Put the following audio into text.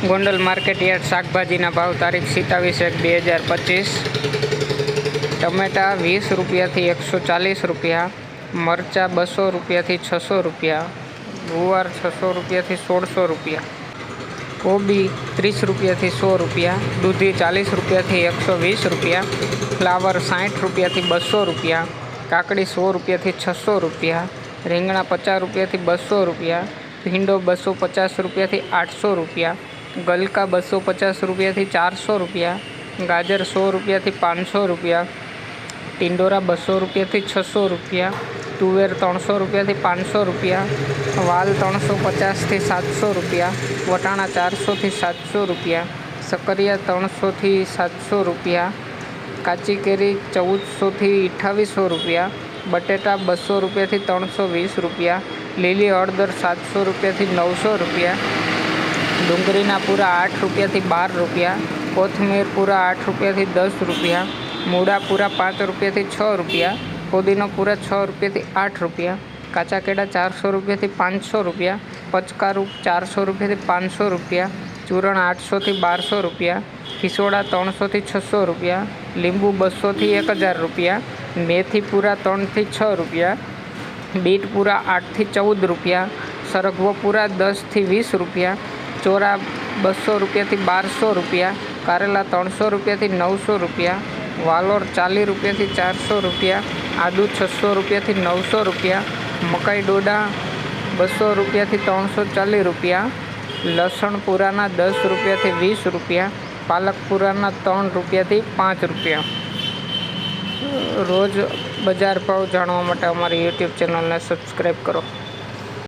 Gondal market yard શાકભાજીના ભાવ તારીખ 27/1/2025। ટમેટા 20 રૂપિયાથી 140 રૂપિયા, મરચાં 200 રૂપિયાથી 600 રૂપિયા, ગુવાર 600 રૂપિયાથી 1600 રૂપિયા, કોબી 30 રૂપિયાથી 100 રૂપિયા, દૂધી 40 રૂપિયાથી 120 રૂપિયા, ફ્લાવર 60 રૂપિયાથી 200 રૂપિયા, કાકડી 100 રૂપિયાથી 600 રૂપિયા, રીંગણા 50 રૂપિયાથી 200 રૂપિયા, ભીંડો 250 રૂપિયાથી 800 રૂપિયા, ગલકા 250 રૂપિયાથી 400 રૂપિયા, ગાજર 100 રૂપિયાથી 500 રૂપિયા, ટિંડોરા 200 રૂપિયાથી 600 રૂપિયા, તુવેર 300 રૂપિયાથી 500 રૂપિયા, વાલ 350થી 700 રૂપિયા, વટાણા 400થી 700 રૂપિયા, સકરિયા 300થી 700 રૂપિયા, કાચી કેરી 1400થી 2800 રૂપિયા, બટેટા 200 રૂપિયાથી 320 રૂપિયા, લીલી હળદર 700 રૂપિયાથી 900 રૂપિયા, ડુંગળીના પૂરા 8 રૂપિયાથી 12 રૂપિયા, કોથમીર પૂરા 8 રૂપિયાથી 10 રૂપિયા, મૂળા પૂરા 5 રૂપિયાથી 6 રૂપિયા, ફુદીનો પૂરા 6 રૂપિયાથી 8 રૂપિયા, કાચા કેળા 400 રૂપિયાથી 500 રૂપિયા, પચકારું 400 રૂપિયાથી 500 રૂપિયા, ચૂરણ 800થી 1200 રૂપિયા, ખીસોડા 300થી 600 રૂપિયા, લીંબુ 200થી 1000 રૂપિયા, મેથી પૂરા 3થી 6 રૂપિયા, બીટ પૂરા 8થી 14 રૂપિયા, સરગવો પૂરા 10થી 20 રૂપિયા, ચોરા 200 રૂપિયાથી 1200 રૂપિયા, કારેલા 300 રૂપિયાથી 900 રૂપિયા, વાલોર 40 રૂપિયાથી 400 રૂપિયા, આદુ 600 રૂપિયાથી 900 રૂપિયા, મકાઈ ડોડા 200 રૂપિયાથી 340 રૂપિયા, લસણ પૂરાના 10 રૂપિયાથી 20 રૂપિયા, પાલક પૂરાના 3 રૂપિયાથી 5 રૂપિયા। રોજ બજાર ભાવ જાણવા માટે અમારી યુટ્યુબ ચેનલને સબસ્ક્રાઈબ કરો।